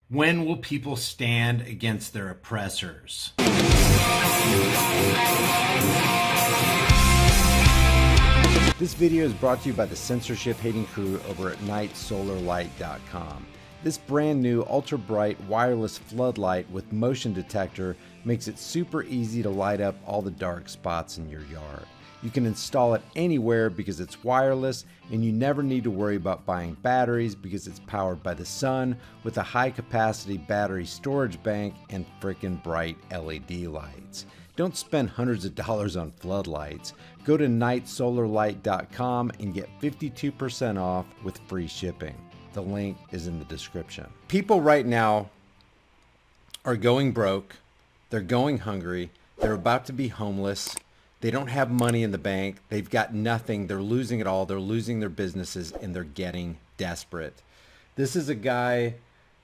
When will people stand against their oppressors? This video is brought to you by the censorship-hating crew over at nightsolarlight.com. This brand new ultra bright wireless floodlight with motion detector makes it super easy to light up all the dark spots in your yard. You can install it anywhere because it's wireless, and you never need to worry about buying batteries because it's powered by the sun with a high capacity battery storage bank and frickin' bright LED lights. Don't spend hundreds of dollars on floodlights. Go to nightsolarlight.com and get 52% off with free shipping. The link is in the description. People right now are going broke. They're going hungry. They're about to be homeless. They don't have money in the bank. They've got nothing. They're losing it all. They're losing their businesses, and they're getting desperate. This is a guy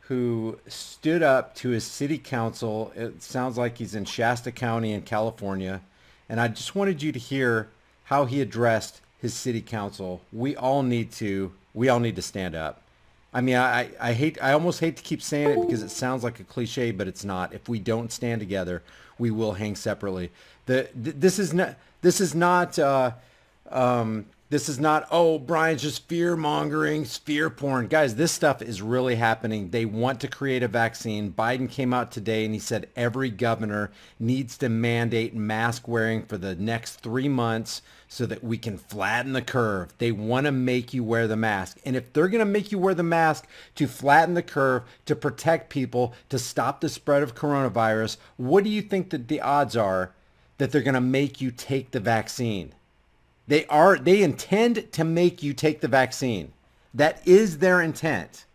who stood up to his city council. It sounds like he's in Shasta County in California. And I just wanted you to hear how he addressed his city council. We all need to stand up. I mean, I almost hate to keep saying it because it sounds like a cliche, but it's not. If we don't stand together, we will hang separately. This is not, oh, Brian's just fear mongering, fear porn. Guys, this stuff is really happening. They want to create a vaccine. Biden came out today and he said every governor needs to mandate mask wearing for the next 3 months so that we can flatten the curve. They want to make you wear the mask. And if they're going to make you wear the mask to flatten the curve, to protect people, to stop the spread of coronavirus, what do you think that the odds are that they're going to make you take the vaccine? They intend to make you take the vaccine. That is their intent.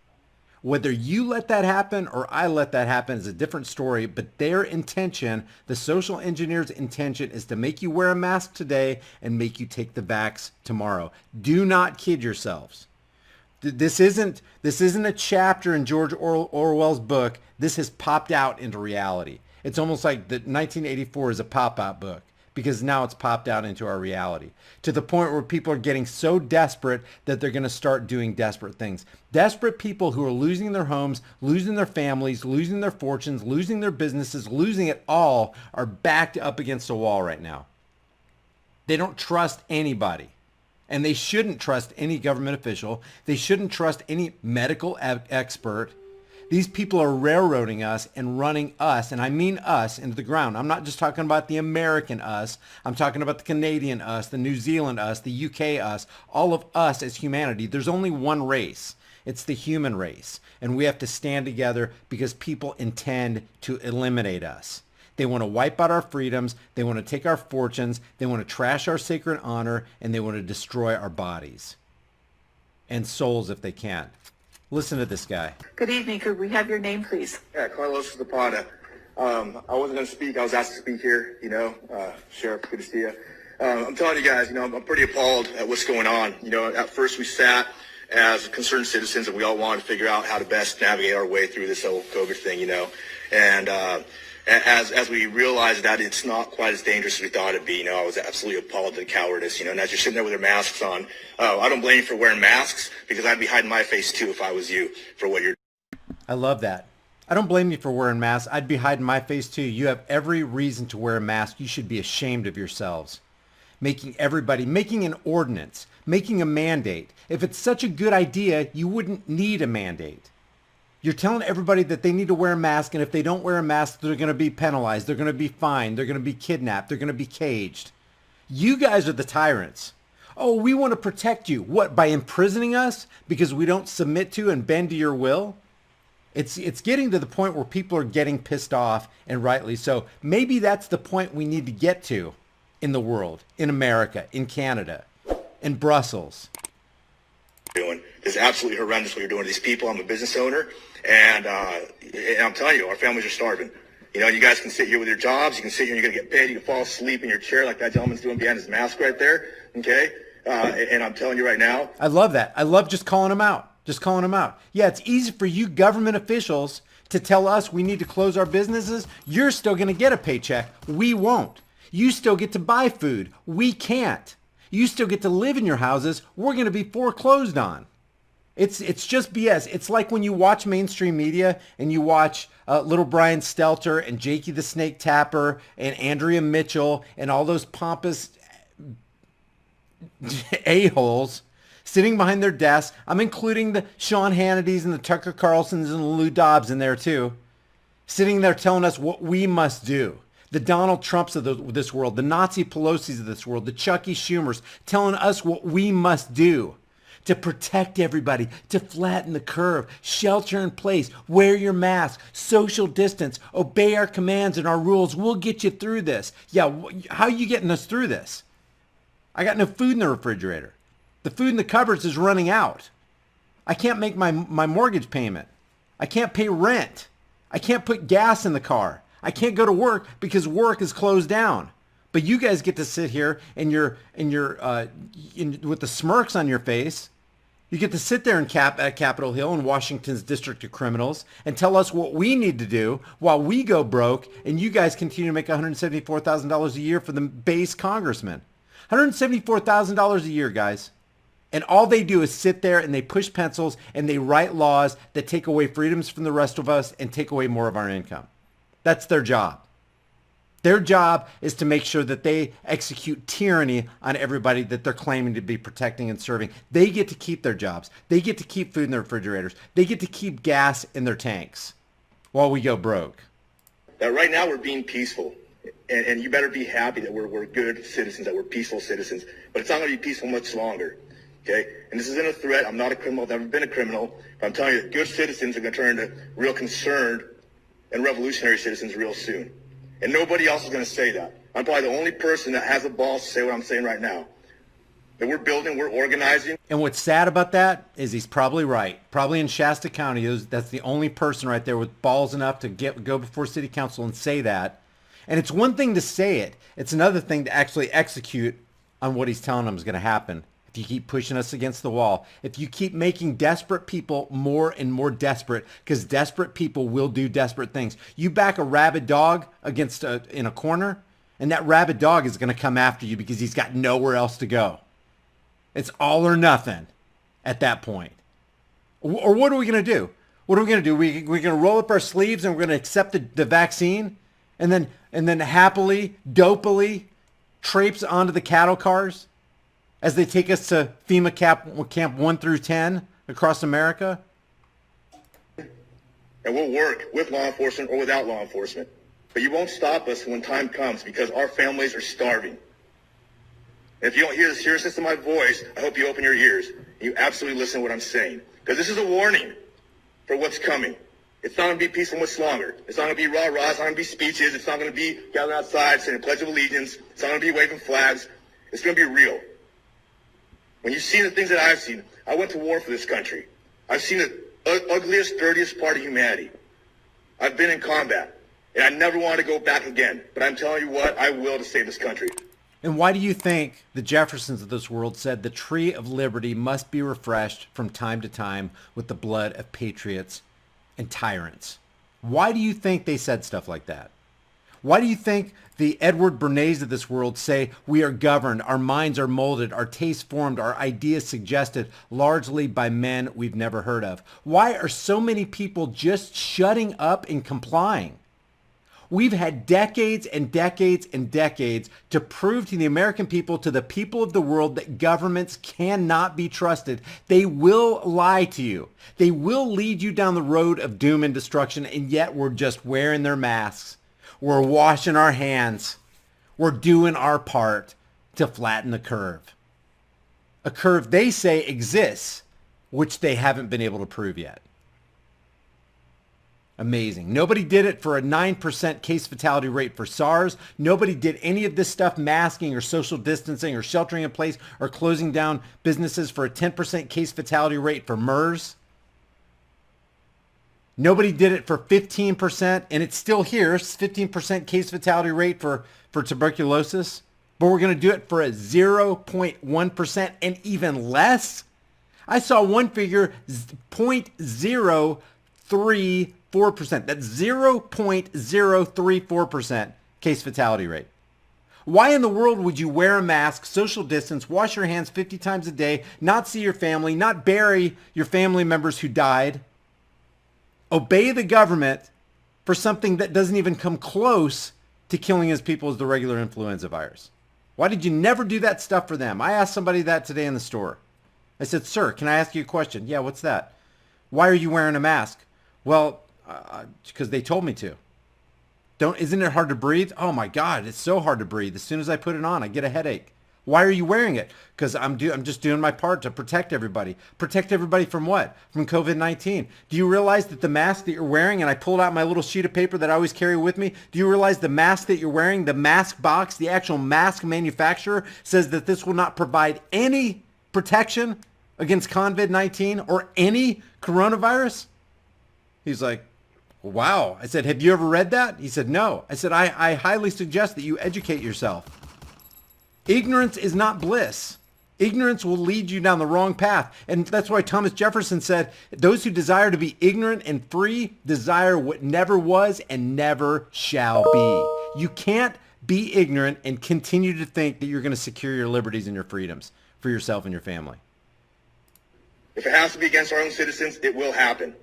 Whether you let that happen or I let that happen is a different story, but their intention, the social engineer's intention, is to make you wear a mask today and make you take the vax tomorrow. Do not kid yourselves. This isn't a chapter in George Orwell's book. This has popped out into reality. It's almost like the 1984 is a pop-out book, because now it's popped out into our reality to the point where people are getting so desperate that they're going to start doing desperate things. Desperate people who are losing their homes, losing their families, losing their fortunes, losing their businesses, losing it all, are backed up against a wall right now. They don't trust anybody, and they shouldn't trust any government official. They shouldn't trust any medical expert. These people are railroading us and running us, and I mean us, into the ground. I'm not just talking about the American us. I'm talking about the Canadian us, the New Zealand us, the UK us, all of us as humanity. There's only one race. It's the human race. And we have to stand together because people intend to eliminate us. They want to wipe out our freedoms. They want to take our fortunes. They want to trash our sacred honor, and they want to destroy our bodies and souls if they can. Listen to this guy. Good evening. Could we have your name, please? Yeah, Carlos Zapata. I wasn't going to speak. I was asked to speak here, Sheriff, good to see you. I'm telling you guys, I'm pretty appalled at what's going on. At first we sat as concerned citizens and we all wanted to figure out how to best navigate our way through this whole COVID thing, and as we realized that it's not quite as dangerous as we thought it'd be, I was absolutely appalled at the cowardice, and as you're sitting there with your masks on, I don't blame you for wearing masks, because I'd be hiding my face too if I was you for what you're doing. I love that. I don't blame you for wearing masks. I'd be hiding my face too. You have every reason to wear a mask. You should be ashamed of yourselves. Making an ordinance, making a mandate. If it's such a good idea, you wouldn't need a mandate. You're telling everybody that they need to wear a mask, and if they don't wear a mask, they're going to be penalized. They're going to be fined. They're going to be kidnapped. They're going to be caged. You guys are the tyrants. Oh, we want to protect you. What, by imprisoning us because we don't submit to and bend to your will? It's getting to the point where people are getting pissed off, and rightly so. Maybe that's the point we need to get to in the world, in America, in Canada, in Brussels. Doing. It's absolutely horrendous what you're doing to these people. I'm a business owner, and I'm telling you, our families are starving. You guys can sit here with your jobs. You can sit here and you're going to get paid. You can fall asleep in your chair like that gentleman's doing behind his mask right there, okay? And I'm telling you right now. I love that. I love just calling them out. Yeah, it's easy for you government officials to tell us we need to close our businesses. You're still going to get a paycheck. We won't. You still get to buy food. We can't. You still get to live in your houses. We're going to be foreclosed on. It's just BS. It's like when you watch mainstream media and you watch little Brian Stelter and Jakey the Snake Tapper and Andrea Mitchell and all those pompous a-holes sitting behind their desks. I'm including the Sean Hannitys and the Tucker Carlsons and the Lou Dobbs in there too. Sitting there telling us what we must do. The Donald Trumps of this world, the Nazi Pelosi's of this world, the Chucky Schumers telling us what we must do to protect everybody, to flatten the curve, shelter in place, wear your mask, social distance, obey our commands and our rules. We'll get you through this. Yeah, how are you getting us through this? I got no food in the refrigerator. The food in the cupboards is running out. I can't make my mortgage payment. I can't pay rent. I can't put gas in the car. I can't go to work because work is closed down. But you guys get to sit here and with the smirks on your face. You get to sit there at Capitol Hill in Washington's District of Criminals and tell us what we need to do while we go broke and you guys continue to make $174,000 a year for the base congressman. $174,000 a year, guys. And all they do is sit there and they push pencils and they write laws that take away freedoms from the rest of us and take away more of our income. That's their job. Their job is to make sure that they execute tyranny on everybody that they're claiming to be protecting and serving. They get to keep their jobs. They get to keep food in their refrigerators. They get to keep gas in their tanks while we go broke. That right now we're being peaceful. And you better be happy that we're good citizens, that we're peaceful citizens. But it's not going to be peaceful much longer. Okay? And this isn't a threat. I'm not a criminal. I've never been a criminal. But I'm telling you that good citizens are going to turn into real concerned and revolutionary citizens real soon. And nobody else is going to say that. I'm probably the only person that has the balls to say what I'm saying right now. That we're building, we're organizing. And what's sad about that is he's probably right. Probably in Shasta County, that's the only person right there with balls enough to go before city council and say that. And it's one thing to say it. It's another thing to actually execute on what he's telling them is going to happen. If you keep pushing us against the wall, if you keep making desperate people more and more desperate, because desperate people will do desperate things. You back a rabid dog against in a corner, and that rabid dog is going to come after you because he's got nowhere else to go. It's all or nothing at that point. Or what are we going to do? What are we going to do? We're going to roll up our sleeves and we're going to accept the vaccine, and then happily, dopily traipse onto the cattle cars as they take us to FEMA camp 1 through 10 across America? And we'll work with law enforcement or without law enforcement. But you won't stop us when time comes because our families are starving. And if you don't hear the seriousness of my voice, I hope you open your ears and you absolutely listen to what I'm saying. Because this is a warning for what's coming. It's not going to be peaceful much longer. It's not going to be rah-rah. It's not going to be speeches. It's not going to be gathering outside saying a Pledge of Allegiance. It's not going to be waving flags. It's going to be real. When you've seen the things that I've seen, I went to war for this country. I've seen the ugliest, dirtiest part of humanity. I've been in combat, and I never want to go back again. But I'm telling you what, I will to save this country. And why do you think the Jeffersons of this world said the tree of liberty must be refreshed from time to time with the blood of patriots and tyrants? Why do you think they said stuff like that? Why do you think the Edward Bernays of this world say we are governed, our minds are molded, our tastes formed, our ideas suggested largely by men we've never heard of? Why are so many people just shutting up and complying? We've had decades and decades and decades to prove to the American people, to the people of the world, that governments cannot be trusted. They will lie to you. They will lead you down the road of doom and destruction, and yet we're just wearing their masks. We're washing our hands. We're doing our part to flatten the curve. A curve they say exists, which they haven't been able to prove yet. Amazing. Nobody did it for a 9% case fatality rate for SARS. Nobody did any of this stuff, masking or social distancing or sheltering in place or closing down businesses, for a 10% case fatality rate for MERS. Nobody did it for 15%, and it's still here, 15% case fatality rate for tuberculosis. But we're going to do it for a 0.1% and even less. I saw one figure, 0.034%. That's 0.034% case fatality rate. Why in the world would you wear a mask, social distance, wash your hands 50 times a day, not see your family, not bury your family members who died, obey the government for something that doesn't even come close to killing as people as the regular influenza virus? Why did you never do that stuff for them? I asked somebody that today in the store. I said, sir, can I ask you a question? Yeah, what's that? Why are you wearing a mask? Well, because they told me to. Isn't it hard to breathe? Oh my God, it's so hard to breathe. As soon as I put it on, I get a headache. Why are you wearing it? Because I'm just doing my part to protect everybody. Protect everybody from what? From COVID-19. Do you realize that the mask that you're wearing, and I pulled out my little sheet of paper that I always carry with me, do you realize the mask that you're wearing, the mask box, the actual mask manufacturer says that this will not provide any protection against COVID-19 or any coronavirus? He's like, wow. I said, have you ever read that? He said, no. I said, I highly suggest that you educate yourself. Ignorance is not bliss. Ignorance will lead you down the wrong path. And that's why Thomas Jefferson said, those who desire to be ignorant and free desire what never was and never shall be. You can't be ignorant and continue to think that you're going to secure your liberties and your freedoms for yourself and your family. If it has to be against our own citizens, it will happen.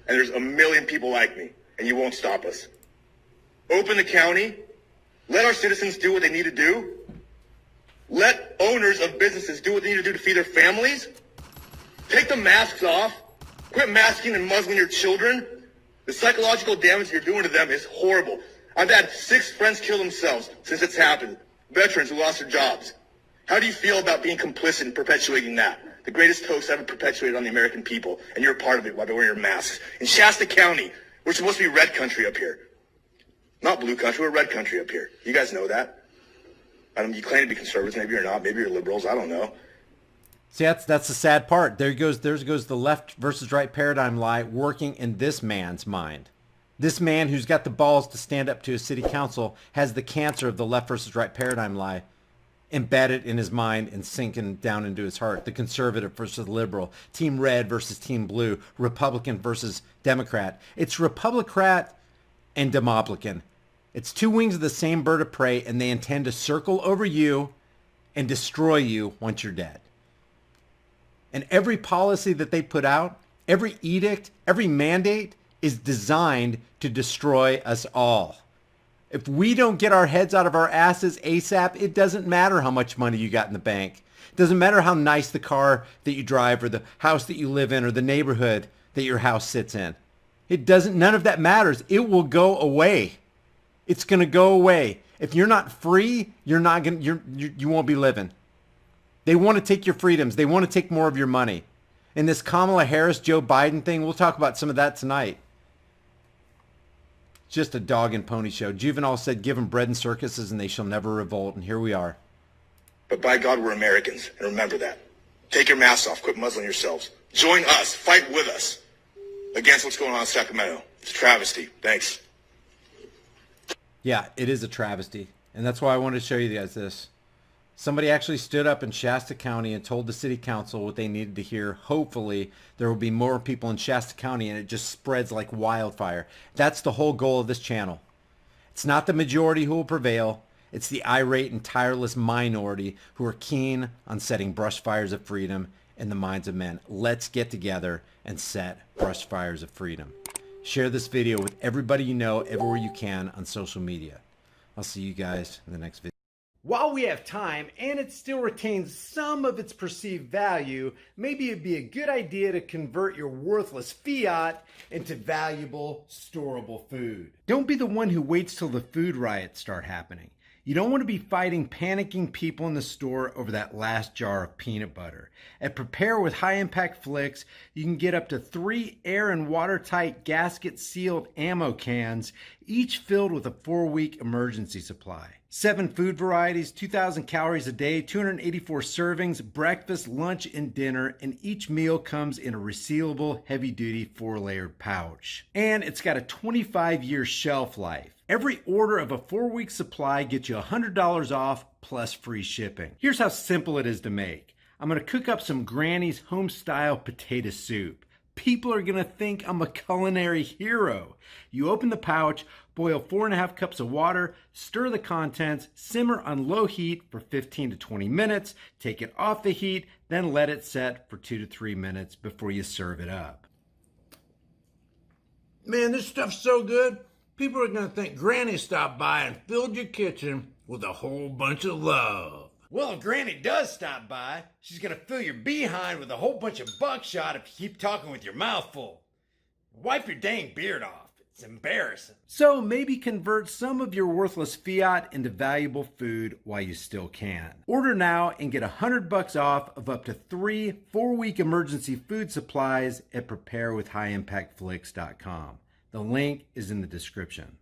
And there's a million people like me, and you won't stop us. Open the county. Let our citizens do what they need to do. Let owners of businesses do what they need to do to feed their families. Take the masks off. Quit masking and muzzling your children. The psychological damage you're doing to them is horrible. I've had 6 friends kill themselves since it's happened. Veterans who lost their jobs. How do you feel about being complicit in perpetuating that? The greatest hoax ever perpetuated on the American people, and you're a part of it by wearing your masks. In Shasta County, we're supposed to be red country up here. Not blue country, we're red country up here. You guys know that. You claim to be conservatives, maybe you're not, maybe you're liberals, I don't know. See, that's the sad part. There goes the left versus right paradigm lie working in this man's mind. This man who's got the balls to stand up to a city council has the cancer of the left versus right paradigm lie embedded in his mind and sinking down into his heart. The conservative versus liberal, team red versus team blue, Republican versus Democrat. It's Republican and Demoblican. It's 2 wings of the same bird of prey, and they intend to circle over you and destroy you once you're dead. And every policy that they put out, every edict, every mandate is designed to destroy us all. If we don't get our heads out of our asses ASAP, it doesn't matter how much money you got in the bank. It doesn't matter how nice the car that you drive or the house that you live in or the neighborhood that your house sits in. None of that matters. It will go away. It's going to go away. If you're not free, you won't be living. They want to take your freedoms. They want to take more of your money. And this Kamala Harris, Joe Biden thing, we'll talk about some of that tonight. Just a dog and pony show. Juvenal said, give them bread and circuses and they shall never revolt. And here we are. But by God, we're Americans. And remember that. Take your masks off. Quit muzzling yourselves. Join us. Fight with us against what's going on in Sacramento. It's a travesty. Thanks. Yeah, it is a travesty. And that's why I wanted to show you guys this. Somebody actually stood up in Shasta County and told the city council what they needed to hear. Hopefully, there will be more people in Shasta County and it just spreads like wildfire. That's the whole goal of this channel. It's not the majority who will prevail. It's the irate and tireless minority who are keen on setting brush fires of freedom in the minds of men. Let's get together and set brush fires of freedom. Share this video with everybody you know, everywhere you can on social media. I'll see you guys in the next video. While we have time and it still retains some of its perceived value, maybe it'd be a good idea to convert your worthless fiat into valuable, storable food. Don't be the one who waits till the food riots start happening. You don't want to be fighting panicking people in the store over that last jar of peanut butter. At Prepare with High Impact Flicks, you can get up to 3 air and watertight gasket-sealed ammo cans, each filled with a 4-week emergency supply. 7 food varieties, 2,000 calories a day, 284 servings, breakfast, lunch, and dinner, and each meal comes in a resealable, heavy-duty 4-layered pouch. And it's got a 25-year shelf life. Every order of a 4-week supply gets you $100 off plus free shipping. Here's how simple it is to make. I'm going to cook up some Granny's home-style potato soup. People are going to think I'm a culinary hero. You open the pouch, boil 4.5 cups of water, stir the contents, simmer on low heat for 15 to 20 minutes, take it off the heat, then let it set for 2 to 3 minutes before you serve it up. Man, this stuff's so good, people are going to think Granny stopped by and filled your kitchen with a whole bunch of love. Well, if Granny does stop by, she's going to fill your behind with a whole bunch of buckshot if you keep talking with your mouth full. Wipe your dang beard off. It's embarrassing. So maybe convert some of your worthless fiat into valuable food while you still can. Order now and get $100 off of up to 3 4-week emergency food supplies at preparewithhighimpactflix.com. The link is in the description.